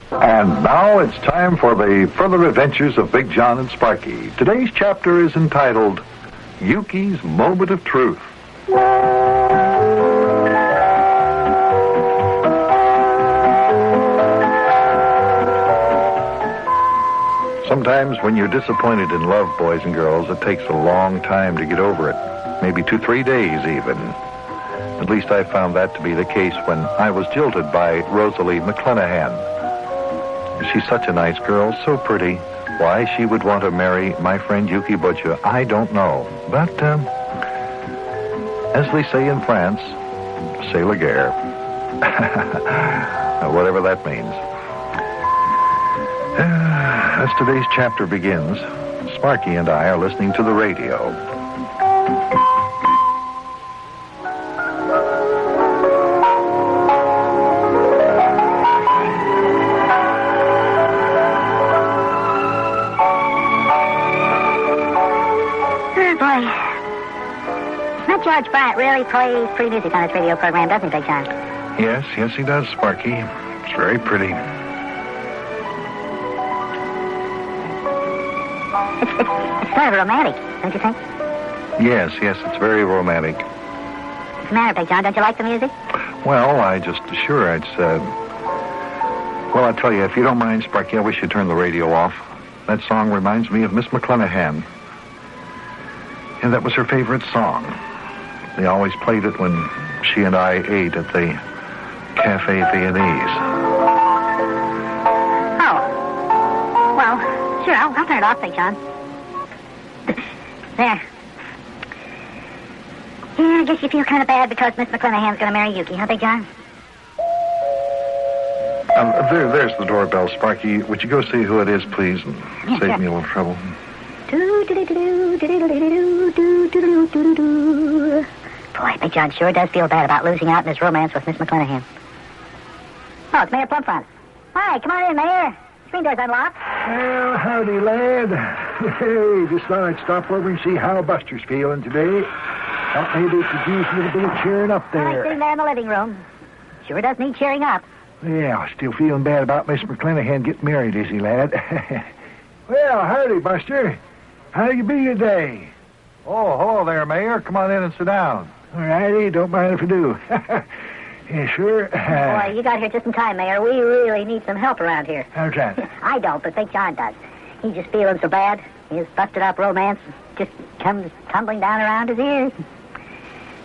And now it's time for the further adventures of Big Jon and Sparkie. Today's chapter is entitled, Yuki's Moment of Truth. Sometimes when you're disappointed in love, boys and girls, it takes a long time to get over it. Maybe 2-3 days even. At least I found that to be the case when I was jilted by Rosalie McClenahan. She's such a nice girl, so pretty. Why she would want to marry my friend Yuki Butcher, I don't know. But, as they say in France, c'est la guerre. Whatever that means. As today's chapter begins, Sparkie and I are listening to the radio. George Bryant really plays pretty music on his radio program, doesn't he, Big Jon? Yes, he does, Sparkie. It's very pretty. It's kind of romantic, don't you think? Yes, it's very romantic. What's the matter, Big Jon? Don't you like the music? Well, I'll tell you, if you don't mind, Sparkie, I wish you'd turn the radio off. That song reminds me of Miss McClenahan. And that was her favorite song. They always played it when she and I ate at the Cafe Viennese. Oh. Well, sure, I'll turn it off, Big Jon. There. Yeah, I guess you feel kind of bad because Miss McClenahan's going to marry Yuki, huh, Big Jon? There's the doorbell, Sparkie. Would you go see who it is, please, and save me a little trouble? Boy, Big Jon sure does feel bad about losing out in his romance with Miss McClenahan. Oh, it's Mayor Plumfront. Hi, come on in, Mayor. Screen door's unlocked. Well, howdy, lad. Hey, just thought I'd stop over and see how Buster's feeling today. Thought maybe it could use a little bit of cheering up there. Well, he's sitting there in the living room. Sure does need cheering up. Yeah, still feeling bad about Miss McClenahan getting married, is he, lad? Well, howdy, Buster. How you be today? Oh, hello there, Mayor. Come on in and sit down. All righty, don't mind if I do. Yeah, sure. Boy, you got here just in time, Mayor. We really need some help around here. How's that? I don't, but Big Jon does. He's just feeling so bad. His busted-up romance just comes tumbling down around his ears.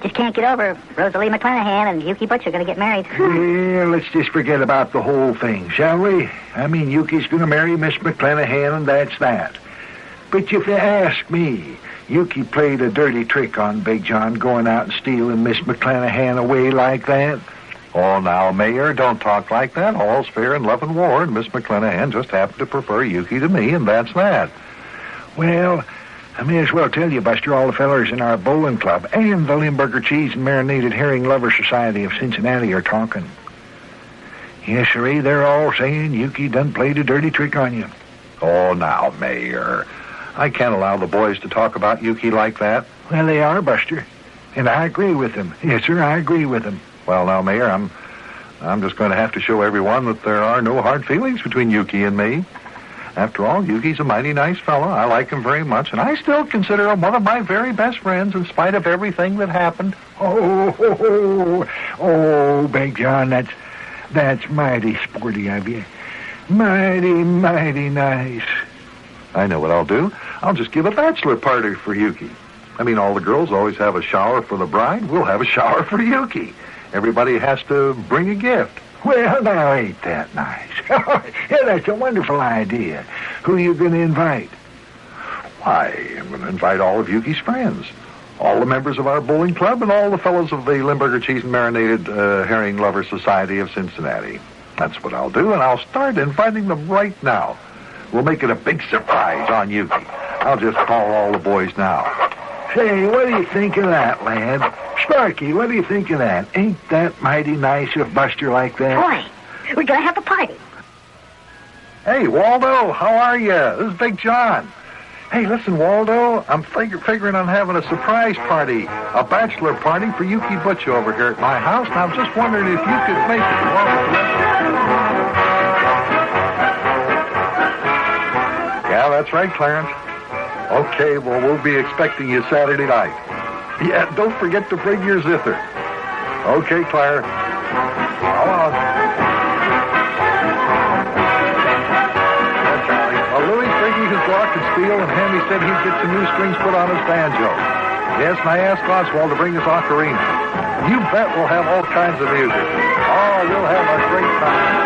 Just can't get over Rosalie McClenahan and Yuki Butcher going to get married. Yeah, let's just forget about the whole thing, shall we? I mean, Yuki's going to marry Miss McClenahan, and that's that. But if you ask me, Yuki played a dirty trick on Big Jon, going out and stealing Miss McClenahan away like that. Oh, now, Mayor, don't talk like that. All's fair in love and war, and Miss McClenahan just happened to prefer Yuki to me, and that's that. Well, I may as well tell you, Buster, all the fellers in our bowling club and the Limburger Cheese and Marinated Herring Lovers Society of Cincinnati are talking. Yes, sirree, they're all saying Yuki done played a dirty trick on you. Oh, now, Mayor, I can't allow the boys to talk about Yuki like that. Well, they are, Buster, and I agree with them. Yes, sir, I agree with them. Well, now, Mayor, I'm just going to have to show everyone that there are no hard feelings between Yuki and me. After all, Yuki's a mighty nice fella. I like him very much, and I still consider him one of my very best friends in spite of everything that happened. Oh, Big Jon, that's mighty sporty of you. Mighty nice. I know what I'll do. I'll just give a bachelor party for Yuki. I mean, all the girls always have a shower for the bride. We'll have a shower for Yuki. Everybody has to bring a gift. Well, now, ain't that nice? Yeah, that's a wonderful idea. Who are you going to invite? Why, I'm going to invite all of Yuki's friends. All the members of our bowling club and all the fellows of the Limburger Cheese and Marinated Herring Lovers Society of Cincinnati. That's what I'll do, and I'll start inviting them right now. We'll make it a big surprise on Yuki. I'll just call all the boys now. Say, what do you think of that, lad? Sparkie, what do you think of that? Ain't that mighty nice of Buster like that? Boy, we're going to have a party. Hey, Waldo, how are you? This is Big Jon. Hey, listen, Waldo, I'm figuring on having a surprise party, a bachelor party for Yuki Butcher over here at my house, and I was just wondering if you could make it. That's right, Clarence. Okay, well, we'll be expecting you Saturday night. Yeah, don't forget to bring your zither. Okay, Claire. Come on. Yeah, Charlie. Well, Louie's bringing his glockenspiel, and Hammy said he'd get some new strings put on his banjo. Yes, and I asked Oswald to bring his ocarina. You bet we'll have all kinds of music. Oh, we'll have a great time.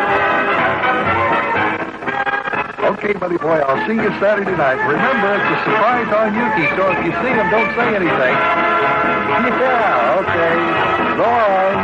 Okay, buddy boy, I'll see you Saturday night. Remember, it's a surprise on Yuki, so if you see him, don't say anything. Yeah, okay. So long.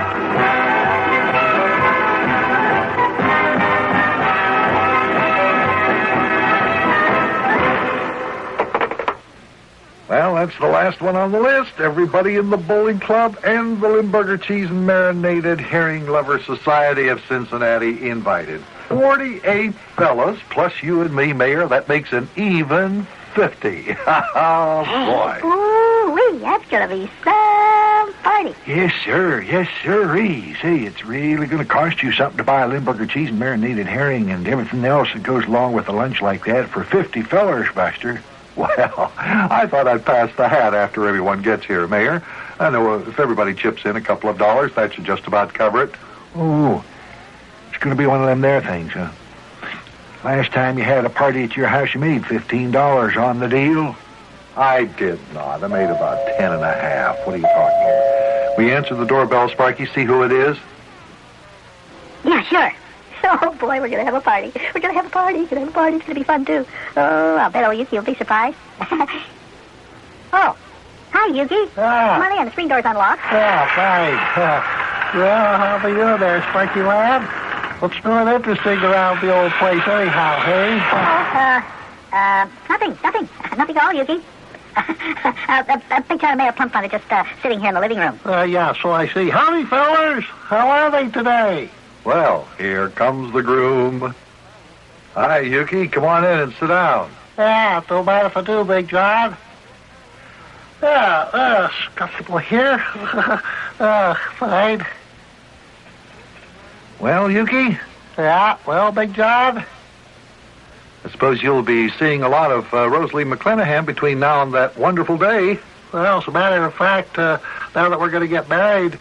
Well, that's the last one on the list. Everybody in the bowling club and the Limburger Cheese and Marinated Herring Lover Society of Cincinnati invited. 48 fellas, plus you and me, Mayor. That makes an even 50. Oh, boy. Ooh-wee, that's going to be some party. Yes, sir. Yes, sirree. Say, it's really going to cost you something to buy a Limburger cheese and marinated herring and everything else that goes along with a lunch like that for 50 fellers, Buster. Well, I thought I'd pass the hat after everyone gets here, Mayor. I know if everybody chips in a couple of dollars, that should just about cover it. Oh, it's going to be one of them there things, huh? Last time you had a party at your house, you made $15 on the deal. I did not. I made about 10 and a half. What are you talking about? We answer the doorbell, Sparky, see who it is? Yeah, sure. Oh, boy, we're going to have a party. We're going to have a party. We're going to have a party. It's going to be fun, too. Oh, I'll bet Yuki will be surprised. Oh, hi, Yuki. Come on in. The screen door's unlocked. Yeah, fine. Well, how are you there, Sparky lad? What's new and interesting around the old place anyhow, hey? Nothing. Nothing at all, Yuki. A big ton of Mayor Plump Fun are just sitting here in the living room. Yeah, so I see. Howdy, fellers. How are they today? Well, here comes the groom. Hi, Yuki. Come on in and sit down. Yeah, don't mind if I do, Big John. Yeah, comfortable here. Fine. Well, Yuki, Yeah, well, Big John? I suppose you'll be seeing a lot of Rosalie McClanahan between now and that wonderful day. Well, as a matter of fact, now that we're going to get married,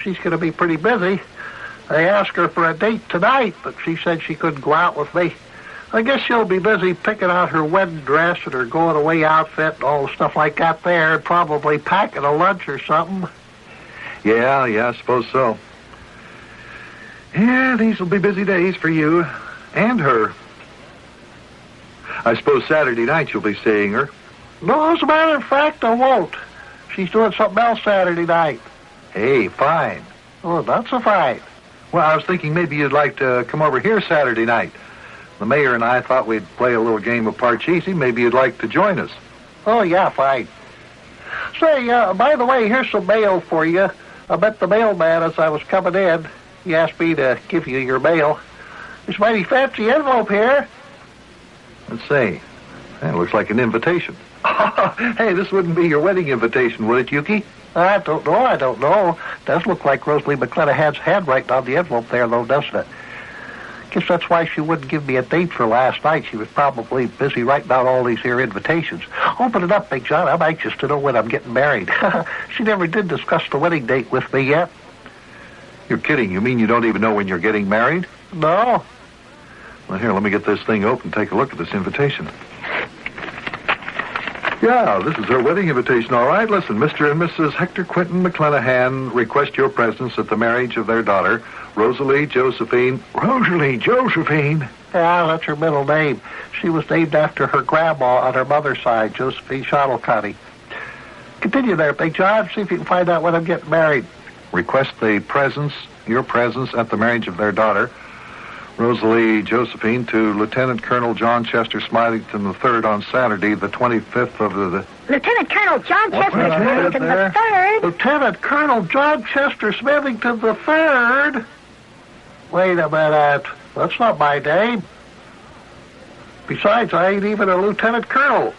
she's going to be pretty busy. I asked her for a date tonight, but she said she couldn't go out with me. I guess she'll be busy picking out her wedding dress and her going-away outfit and all the stuff like that there, and probably packing a lunch or something. Yeah, I suppose so. Yeah, these will be busy days for you and her. I suppose Saturday night you'll be seeing her. No, as a matter of fact, I won't. She's doing something else Saturday night. Hey, fine. Oh, that's a fine. Well, I was thinking maybe you'd like to come over here Saturday night. The mayor and I thought we'd play a little game of Parcheesi. Maybe you'd like to join us. Oh, yeah, fine. Say, by the way, here's some mail for you. I met the mailman as I was coming in. He asked me to give you your mail. There's a mighty fancy envelope here. Let's see. It looks like an invitation. Hey, this wouldn't be your wedding invitation, would it, Yuki? I don't know. Does look like Rosalie McClanahan's handwriting on the envelope there, though, doesn't it? Guess that's why she wouldn't give me a date for last night. She was probably busy writing out all these here invitations. Open it up, Big John. I'm anxious to know when I'm getting married. She never did discuss the wedding date with me yet. You're kidding. You mean you don't even know when you're getting married? No. Well, here, let me get this thing open. Take a look at this invitation. Yeah, this is her wedding invitation, all right. Listen, Mr. and Mrs. Hector Quinton McClanahan request your presence at the marriage of their daughter, Rosalie Josephine. Rosalie Josephine? Yeah, that's her middle name. She was named after her grandma on her mother's side, Josephine Shottlekotty. Continue there, Big John. See if you can find out when I'm getting married. Request your presence at the marriage of their daughter, Rosalie Josephine, to Lieutenant Colonel John Chester Smilington III on Saturday, the 25th of the... Lieutenant Colonel John Chester Smithington III? Lieutenant Colonel John Chester Smithington III? Wait a minute. That's not my name. Besides, I ain't even a lieutenant colonel.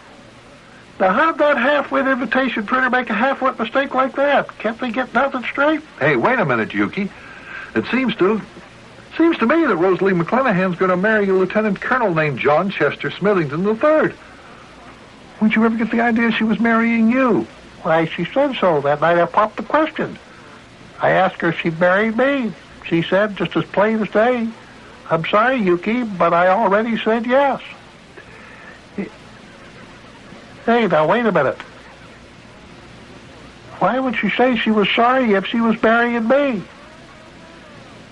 Now, how'd that half-wit invitation printer make a half-wit mistake like that? Can't they get nothing straight? Hey, wait a minute, Yuki. It seems to me that Rosalie McClanahan's going to marry a lieutenant colonel named John Chester Smithington III. When'd you ever get the idea she was marrying you? Why, she said so that night I popped the question. I asked her if she married me. She said, just as plain as day, I'm sorry, Yuki, but I already said yes. Hey, now wait a minute. Why would she say she was sorry if she was marrying me?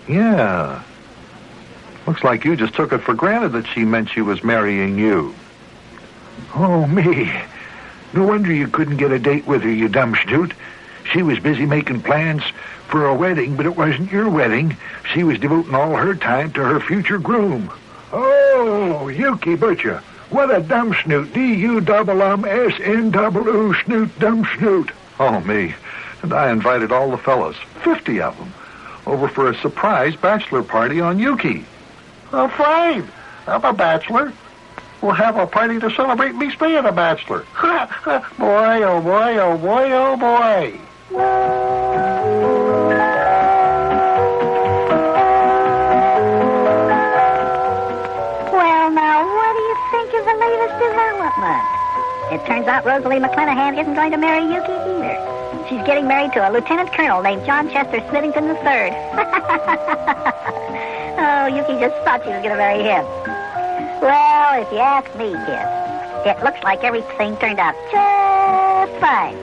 Yeah. Looks like you just took it for granted that she meant she was marrying you. Oh, me. No wonder you couldn't get a date with her, you dumb snoot. She was busy making plans for a wedding, but it wasn't your wedding. She was devoting all her time to her future groom. Oh, Yuki Butcher. What a dumb snoot. D-U-S-N-O-O, snoot, dumb snoot. Oh, me. And I invited all the fellas, 50 of them, over for a surprise bachelor party on Yuki. Oh, fine. I'm a bachelor. We'll have a party to celebrate me being a bachelor. Boy, oh boy, oh boy, oh boy. Well, now, what do you think is the latest development? It turns out Rosalie McClanahan isn't going to marry Yuki either. She's getting married to a lieutenant colonel named John Chester Smithington III. Oh, Yuki just thought she was going to marry him. Well, if you ask me, kid, it looks like everything turned out just fine.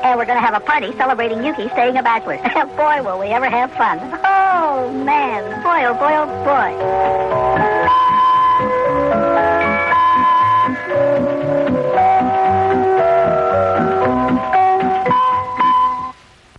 And we're going to have a party celebrating Yuki staying a bachelor. Boy, will we ever have fun. Oh, man. Boy, oh boy, oh boy.